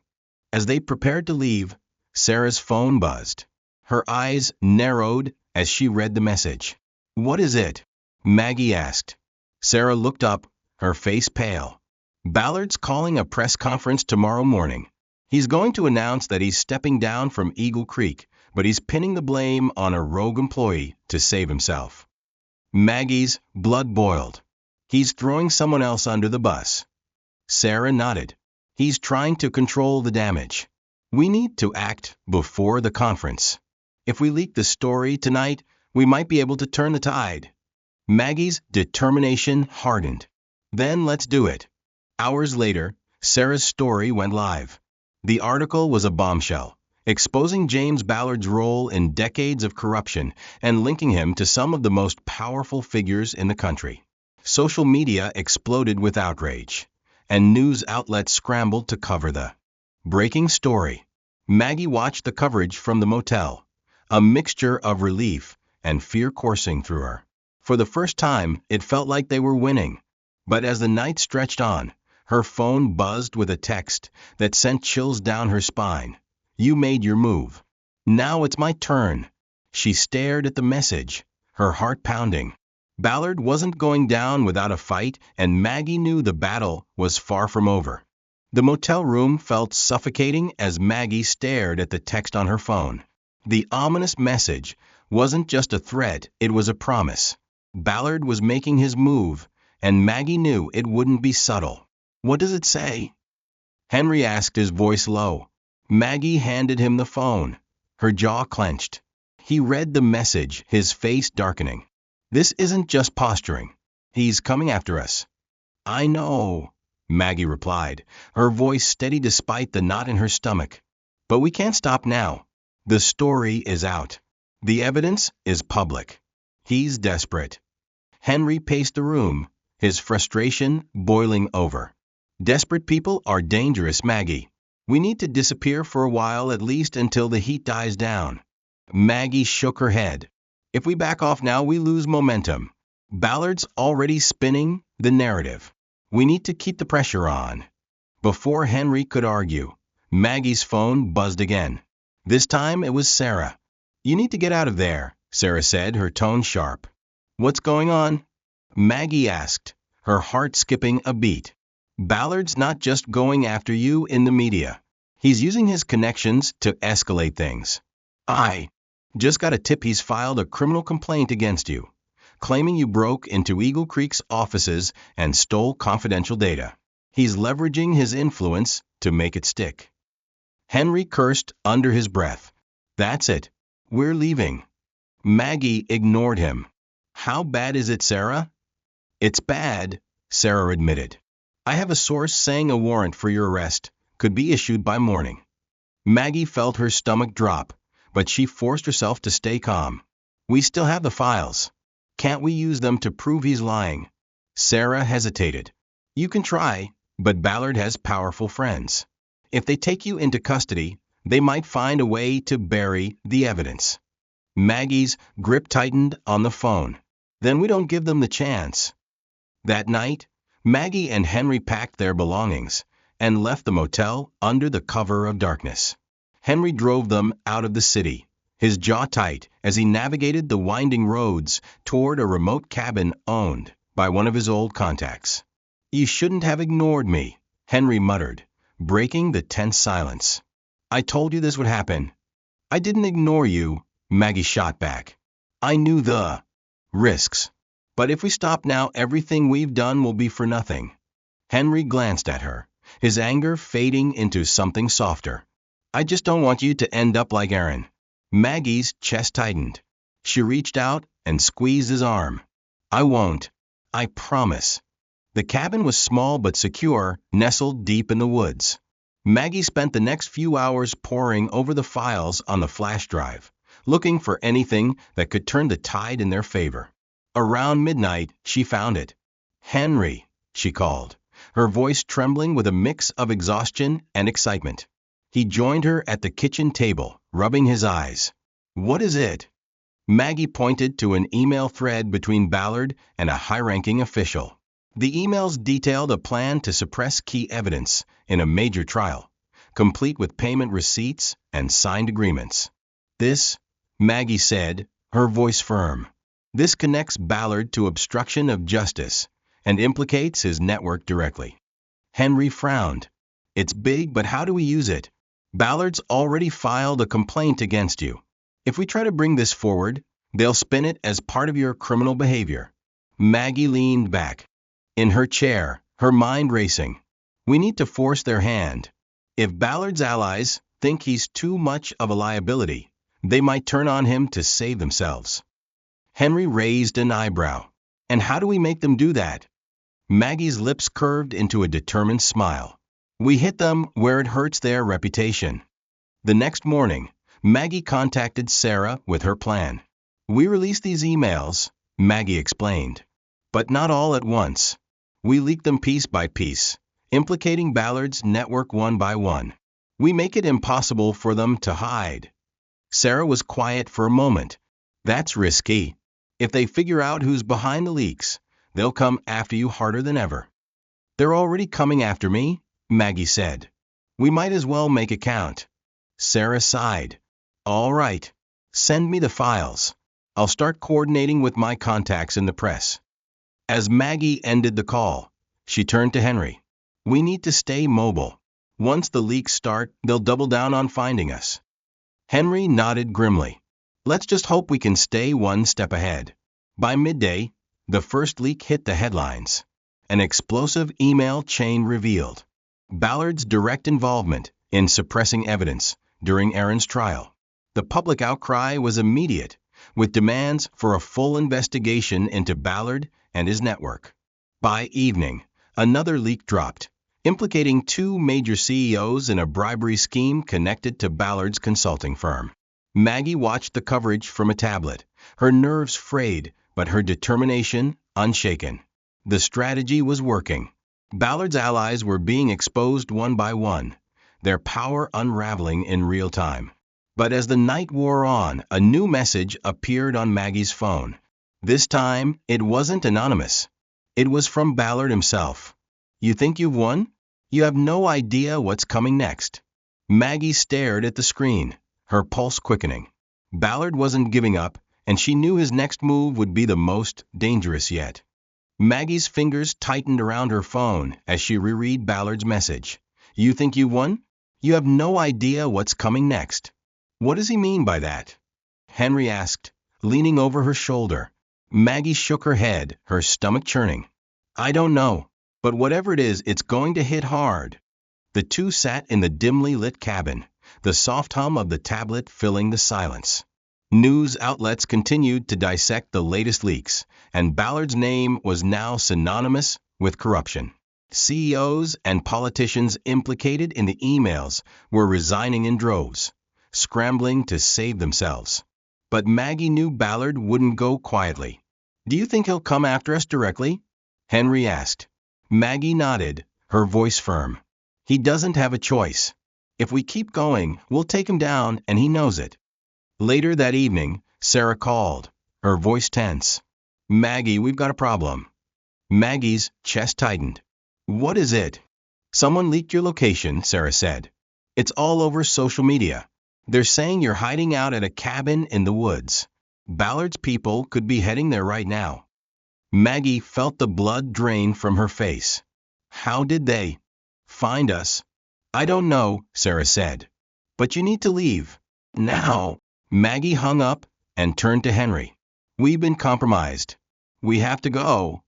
As they prepared to leave, Sarah's phone buzzed. Her eyes narrowed as she read the message. "What is it?" Maggie asked. Sarah looked up, her face pale. "Ballard's calling a press conference tomorrow morning. He's going to announce that he's stepping down from Eagle Creek, but he's pinning the blame on a rogue employee to save himself." Maggie's blood boiled. "He's throwing someone else under the bus." Sarah nodded. "He's trying to control the damage. We need to act before the conference. If we leak the story tonight, we might be able to turn the tide." Maggie's determination hardened. "Then let's do it." Hours later, Sarah's story went live. The article was a bombshell, exposing James Ballard's role in decades of corruption and linking him to some of the most powerful figures in the country. Social media exploded with outrage, and news outlets scrambled to cover the breaking story. Maggie watched the coverage from the motel, a mixture of relief and fear coursing through her. For the first time, it felt like they were winning. But as the night stretched on, her phone buzzed with a text that sent chills down her spine. "You made your move. Now it's my turn." She stared at the message, her heart pounding. Ballard wasn't going down without a fight, and Maggie knew the battle was far from over. The motel room felt suffocating as Maggie stared at the text on her phone. The ominous message wasn't just a threat, it was a promise. Ballard was making his move, and Maggie knew it wouldn't be subtle. "What does it say?" Henry asked, his voice low. Maggie handed him the phone, her jaw clenched. He read the message, his face darkening. "This isn't just posturing. He's coming after us." "I know," Maggie replied, her voice steady despite the knot in her stomach. "But we can't stop now. The story is out. The evidence is public. He's desperate." Henry paced the room, his frustration boiling over. "Desperate people are dangerous, Maggie. We need to disappear for a while, at least until the heat dies down." Maggie shook her head. "If we back off now, we lose momentum. Ballard's already spinning the narrative. We need to keep the pressure on." Before Henry could argue, Maggie's phone buzzed again. This time it was Sarah. "You need to get out of there," Sarah said, her tone sharp. "What's going on?" Maggie asked, her heart skipping a beat. "Ballard's not just going after you in the media. He's using his connections to escalate things. I just got a tip he's filed a criminal complaint against you, claiming you broke into Eagle Creek's offices and stole confidential data. He's leveraging his influence to make it stick." Henry cursed under his breath. "That's it. We're leaving." Maggie ignored him. "How bad is it, Sarah?" "It's bad," Sarah admitted. "I have a source saying a warrant for your arrest could be issued by morning." Maggie felt her stomach drop, but she forced herself to stay calm. "We still have the files. Can't we use them to prove he's lying?" Sarah hesitated. "You can try, but Ballard has powerful friends. If they take you into custody, they might find a way to bury the evidence." Maggie's grip tightened on the phone. "Then we don't give them the chance." That night, Maggie and Henry packed their belongings and left the motel under the cover of darkness. Henry drove them out of the city, his jaw tight as he navigated the winding roads toward a remote cabin owned by one of his old contacts. You shouldn't have ignored me, Henry muttered, breaking the tense silence. I told you this would happen. I didn't ignore you, Maggie shot back. I knew the risks. But if we stop now, everything we've done will be for nothing. Henry glanced at her, his anger fading into something softer. I just don't want you to end up like Aaron. Maggie's chest tightened. She reached out and squeezed his arm. I won't. I promise. The cabin was small but secure, nestled deep in the woods. Maggie spent the next few hours poring over the files on the flash drive, looking for anything that could turn the tide in their favor. Around midnight, she found it. Henry, she called, her voice trembling with a mix of exhaustion and excitement. He joined her at the kitchen table, rubbing his eyes. What is it? Maggie pointed to an email thread between Ballard and a high-ranking official. The emails detailed a plan to suppress key evidence in a major trial, complete with payment receipts and signed agreements. This, Maggie said, her voice firm. This connects Ballard to obstruction of justice and implicates his network directly. Henry frowned. It's big, but how do we use it? Ballard's already filed a complaint against you. If we try to bring this forward, they'll spin it as part of your criminal behavior. Maggie leaned back in her chair, her mind racing. We need to force their hand. If Ballard's allies think he's too much of a liability, they might turn on him to save themselves. Henry raised an eyebrow. And how do we make them do that? Maggie's lips curved into a determined smile. We hit them where it hurts their reputation. The next morning, Maggie contacted Sarah with her plan. We release these emails, Maggie explained. But not all at once. We leak them piece by piece, implicating Ballard's network one by one. We make it impossible for them to hide. Sarah was quiet for a moment. That's risky. If they figure out who's behind the leaks, they'll come after you harder than ever. They're already coming after me, Maggie said. We might as well make it count. Sarah sighed. All right. Send me the files. I'll start coordinating with my contacts in the press. As Maggie ended the call, she turned to Henry. We need to stay mobile. Once the leaks start, they'll double down on finding us. Henry nodded grimly. Let's just hope we can stay one step ahead. By midday, the first leak hit the headlines. An explosive email chain revealed Ballard's direct involvement in suppressing evidence during Aaron's trial. The public outcry was immediate, with demands for a full investigation into Ballard and his network. By evening, another leak dropped, implicating two major CEOs in a bribery scheme connected to Ballard's consulting firm. Maggie watched the coverage from a tablet, her nerves frayed, but her determination unshaken. The strategy was working. Ballard's allies were being exposed one by one, their power unraveling in real time. But as the night wore on, a new message appeared on Maggie's phone. This time, it wasn't anonymous. It was from Ballard himself. You think you've won? You have no idea what's coming next. Maggie stared at the screen, her pulse quickening. Ballard wasn't giving up, and she knew his next move would be the most dangerous yet. Maggie's fingers tightened around her phone as she reread Ballard's message. You think you won? You have no idea what's coming next. What does he mean by that? Henry asked, leaning over her shoulder. Maggie shook her head, her stomach churning. I don't know, but whatever it is, it's going to hit hard. The two sat in the dimly lit cabin, the soft hum of the tablet filling the silence. News outlets continued to dissect the latest leaks, and Ballard's name was now synonymous with corruption. CEOs and politicians implicated in the emails were resigning in droves, scrambling to save themselves. But Maggie knew Ballard wouldn't go quietly. Do you think he'll come after us directly? Henry asked. Maggie nodded, her voice firm. He doesn't have a choice. If we keep going, we'll take him down, and he knows it. Later that evening, Sarah called, her voice tense. Maggie, we've got a problem. Maggie's chest tightened. What is it? Someone leaked your location, Sarah said. It's all over social media. They're saying you're hiding out at a cabin in the woods. Ballard's people could be heading there right now. Maggie felt the blood drain from her face. How did they find us? I don't know, Sarah said. But you need to leave. Now. Maggie hung up and turned to Henry. We've been compromised. We have to go.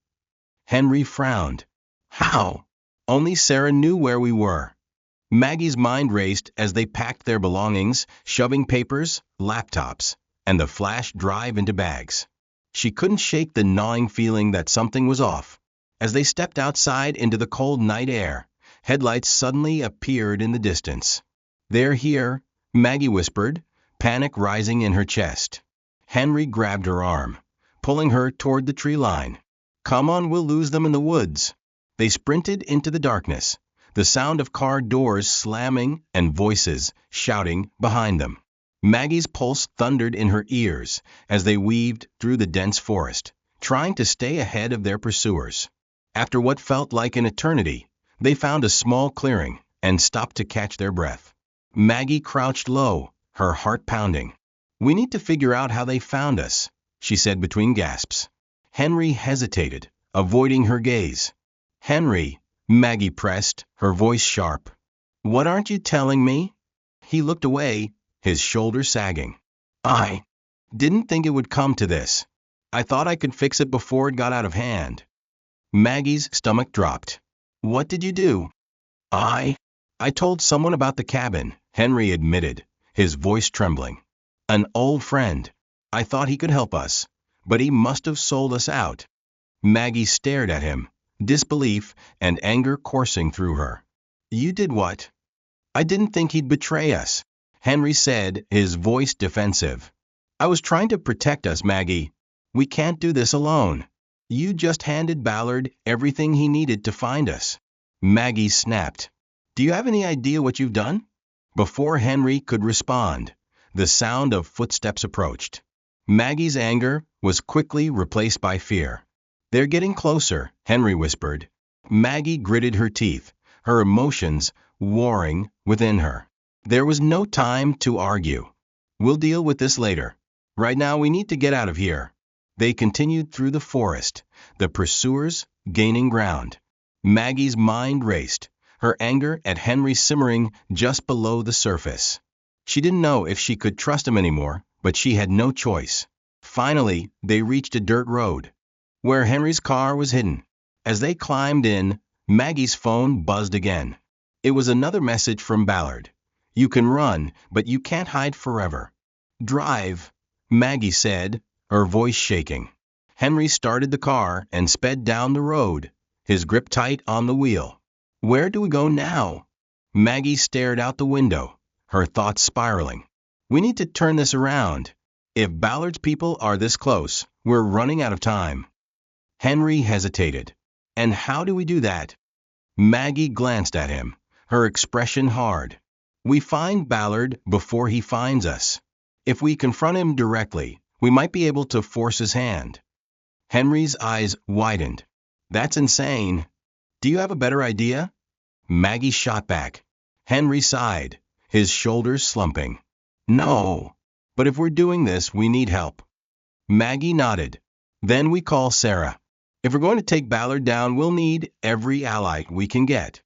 Henry frowned. How? Only Sarah knew where we were. Maggie's mind raced as they packed their belongings, shoving papers, laptops, and the flash drive into bags. She couldn't shake the gnawing feeling that something was off. As they stepped outside into the cold night air, headlights suddenly appeared in the distance. They're here, Maggie whispered, panic rising in her chest. Henry grabbed her arm, pulling her toward the tree line. Come on, we'll lose them in the woods. They sprinted into the darkness, the sound of car doors slamming and voices shouting behind them. Maggie's pulse thundered in her ears as they weaved through the dense forest, trying to stay ahead of their pursuers. After what felt like an eternity, they found a small clearing and stopped to catch their breath. Maggie crouched low, her heart pounding. We need to figure out how they found us, she said between gasps. Henry hesitated, avoiding her gaze. Henry, Maggie pressed, her voice sharp. What aren't you telling me? He looked away, his shoulders sagging. I didn't think it would come to this. I thought I could fix it before it got out of hand. Maggie's stomach dropped. What did you do? I told someone about the cabin, Henry admitted, his voice trembling. An old friend. I thought he could help us, but he must have sold us out. Maggie stared at him, disbelief and anger coursing through her. You did what? I didn't think he'd betray us, Henry said, his voice defensive. I was trying to protect us, Maggie. We can't do this alone. You just handed Ballard everything he needed to find us. Maggie snapped. Do you have any idea what you've done? Before Henry could respond, the sound of footsteps approached. Maggie's anger was quickly replaced by fear. They're getting closer, Henry whispered. Maggie gritted her teeth, her emotions warring within her. There was no time to argue. We'll deal with this later. Right now we need to get out of here. They continued through the forest, the pursuers gaining ground. Maggie's mind raced, her anger at Henry simmering just below the surface. She didn't know if she could trust him anymore, but she had no choice. Finally, they reached a dirt road, where Henry's car was hidden. As they climbed in, Maggie's phone buzzed again. It was another message from Ballard. You can run, but you can't hide forever. Drive, Maggie said, her voice shaking. Henry started the car and sped down the road, his grip tight on the wheel. Where do we go now? Maggie stared out the window, her thoughts spiraling. We need to turn this around. If Ballard's people are this close, we're running out of time. Henry hesitated. And how do we do that? Maggie glanced at him, her expression hard. We find Ballard before he finds us. If we confront him directly, we might be able to force his hand. Henry's eyes widened. That's insane. Do you have a better idea? Maggie shot back. Henry sighed, his shoulders slumping. No. But if we're doing this, we need help. Maggie nodded. Then we call Sarah. If we're going to take Ballard down, we'll need every ally we can get.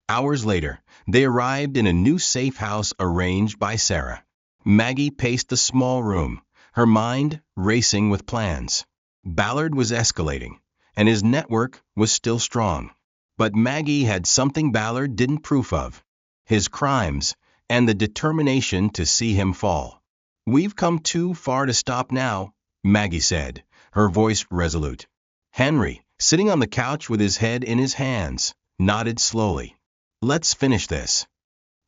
Hours later, they arrived in a new safe house arranged by Sarah. Maggie paced the small room, her mind racing with plans. Ballard was escalating, and his network was still strong. But Maggie had something Ballard didn't proof of: his crimes and the determination to see him fall. We've come too far to stop now, Maggie said, her voice resolute. Henry, sitting on the couch with his head in his hands, nodded slowly. Let's finish this.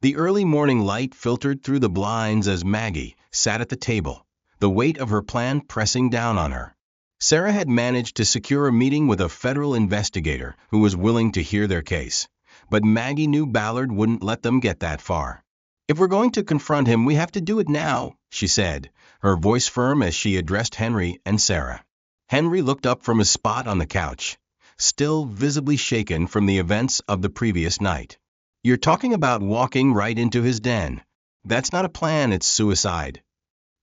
The early morning light filtered through the blinds as Maggie sat at the table, the weight of her plan pressing down on her. Sarah had managed to secure a meeting with a federal investigator who was willing to hear their case, but Maggie knew Ballard wouldn't let them get that far. If we're going to confront him, we have to do it now, she said, her voice firm as she addressed Henry and Sarah. Henry looked up from his spot on the couch, still visibly shaken from the events of the previous night. You're talking about walking right into his den. That's not a plan, it's suicide.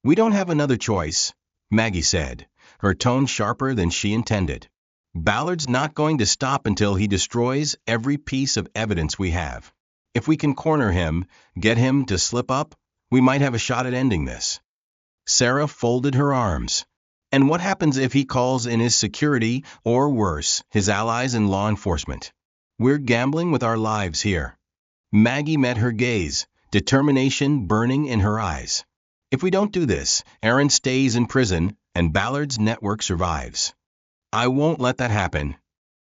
We don't have another choice, Maggie said, her tone sharper than she intended. Ballard's not going to stop until he destroys every piece of evidence we have. If we can corner him, get him to slip up, we might have a shot at ending this. Sarah folded her arms. And what happens if he calls in his security, or worse, his allies in law enforcement? We're gambling with our lives here. Maggie met her gaze, determination burning in her eyes. If we don't do this, Aaron stays in prison, and Ballard's network survives. I won't let that happen.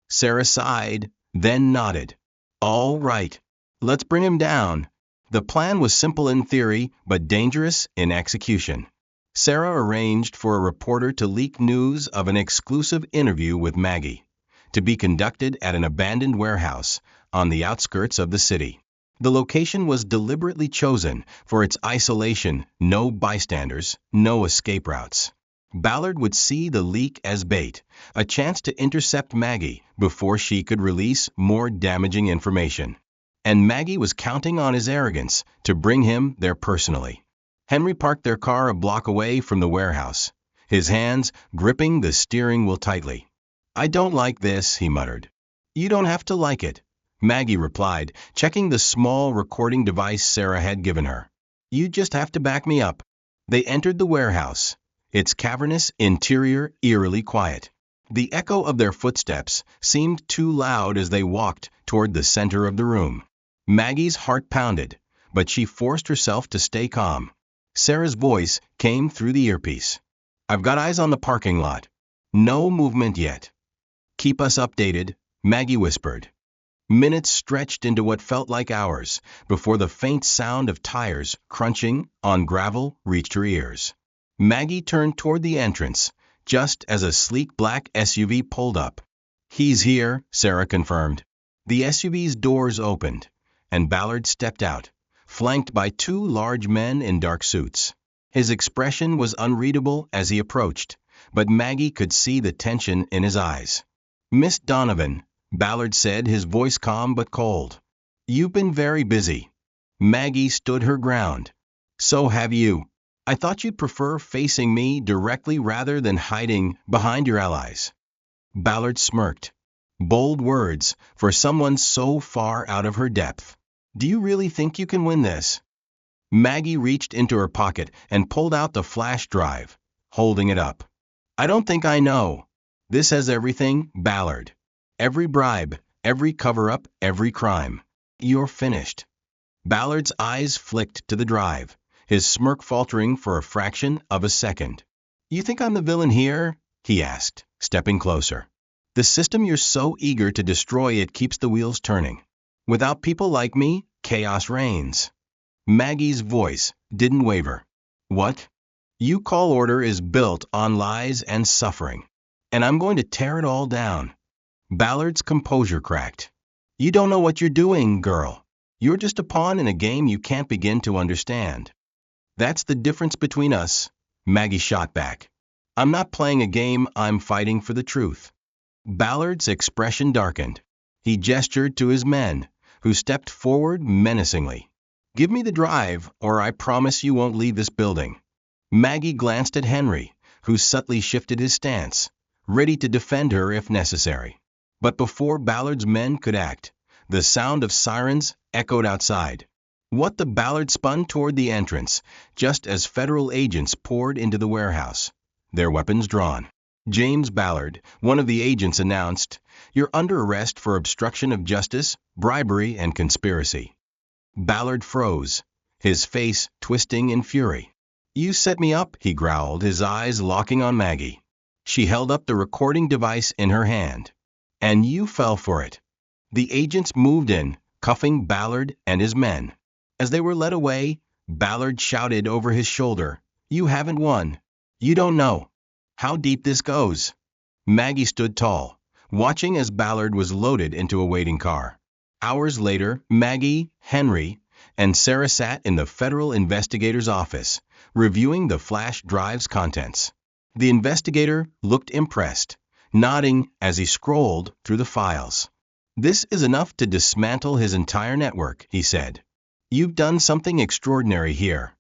Sarah sighed, then nodded. All right. Let's bring him down. The plan was simple in theory, but dangerous in execution. Sarah arranged for a reporter to leak news of an exclusive interview with Maggie, to be conducted at an abandoned warehouse on the outskirts of the city. The location was deliberately chosen for its isolation, no bystanders, no escape routes. Ballard would see the leak as bait, a chance to intercept Maggie before she could release more damaging information. And Maggie was counting on his arrogance to bring him there personally. Henry parked their car a block away from the warehouse, his hands gripping the steering wheel tightly. I don't like this, he muttered. You don't have to like it, Maggie replied, checking the small recording device Sarah had given her. You just have to back me up. They entered the warehouse, its cavernous interior eerily quiet. The echo of their footsteps seemed too loud as they walked toward the center of the room. Maggie's heart pounded, but she forced herself to stay calm. Sarah's voice came through the earpiece. I've got eyes on the parking lot. No movement yet. Keep us updated, Maggie whispered. Minutes stretched into what felt like hours before the faint sound of tires crunching on gravel reached her ears. Maggie turned toward the entrance, just as a sleek black SUV pulled up. He's here, Sarah confirmed. The SUV's doors opened, and Ballard stepped out, flanked by two large men in dark suits. His expression was unreadable as he approached, but Maggie could see the tension in his eyes. Miss Donovan, Ballard said, his voice calm but cold. You've been very busy. Maggie stood her ground. So have you. I thought you'd prefer facing me directly rather than hiding behind your allies. Ballard smirked. Bold words for someone so far out of her depth. Do you really think you can win this? Maggie reached into her pocket and pulled out the flash drive, holding it up. I don't think I know. This has everything, Ballard. Every bribe, every cover-up, every crime. You're finished. Ballard's eyes flicked to the drive, his smirk faltering for a fraction of a second. You think I'm the villain here? He asked, stepping closer. The system you're so eager to destroy, it keeps the wheels turning. Without people like me, chaos reigns. Maggie's voice didn't waver. What? You call order is built on lies and suffering, and I'm going to tear it all down. Ballard's composure cracked. You don't know what you're doing, girl. You're just a pawn in a game you can't begin to understand. That's the difference between us, Maggie shot back. I'm not playing a game, I'm fighting for the truth. Ballard's expression darkened. He gestured to his men, who stepped forward menacingly. Give me the drive, or I promise you won't leave this building. Maggie glanced at Henry, who subtly shifted his stance, ready to defend her if necessary. But before Ballard's men could act, the sound of sirens echoed outside. What the Ballard spun toward the entrance, just as federal agents poured into the warehouse, their weapons drawn. James Ballard, one of the agents, announced, You're under arrest for obstruction of justice, bribery, and conspiracy. Ballard froze, his face twisting in fury. You set me up, he growled, his eyes locking on Maggie. She held up the recording device in her hand. And you fell for it. The agents moved in, cuffing Ballard and his men. As they were led away, Ballard shouted over his shoulder, You haven't won. You don't know how deep this goes. Maggie stood tall, watching as Ballard was loaded into a waiting car. Hours later, Maggie, Henry, and Sarah sat in the federal investigator's office, reviewing the flash drive's contents. The investigator looked impressed, nodding as he scrolled through the files. This is enough to dismantle his entire network, he said. You've done something extraordinary here.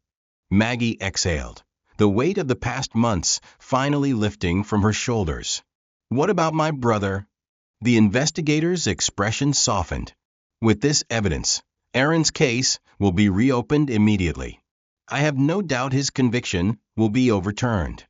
Maggie exhaled, the weight of the past months finally lifting from her shoulders. What about my brother? The investigator's expression softened. With this evidence, Aaron's case will be reopened immediately. I have no doubt his conviction will be overturned.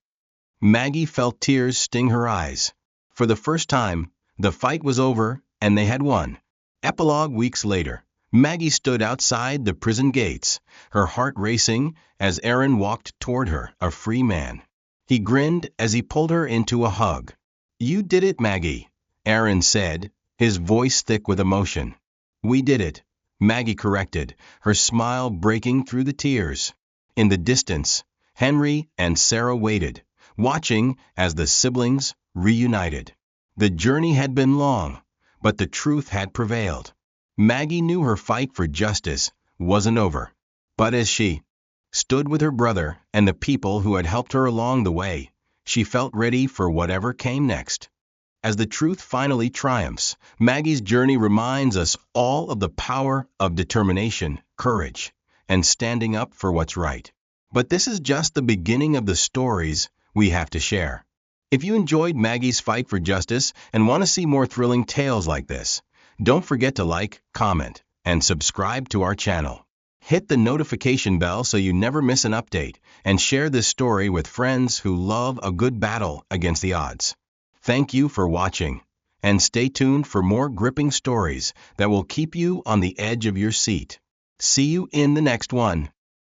Maggie felt tears sting her eyes. For the first time, the fight was over and they had won. Epilogue weeks later. Maggie stood outside the prison gates, her heart racing as Aaron walked toward her, a free man. He grinned as he pulled her into a hug. "You did it, Maggie," Aaron said, his voice thick with emotion. "We did it," Maggie corrected, her smile breaking through the tears. In the distance, Henry and Sarah waited, watching as the siblings reunited. The journey had been long, but the truth had prevailed. Maggie knew her fight for justice wasn't over. But as she stood with her brother and the people who had helped her along the way, she felt ready for whatever came next. As the truth finally triumphs, Maggie's journey reminds us all of the power of determination, courage, and standing up for what's right. But this is just the beginning of the stories we have to share. If you enjoyed Maggie's fight for justice and want to see more thrilling tales like this, don't forget to like, comment, and subscribe to our channel. Hit the notification bell so you never miss an update, and share this story with friends who love a good battle against the odds. Thank you for watching, and stay tuned for more gripping stories that will keep you on the edge of your seat. See you in the next one.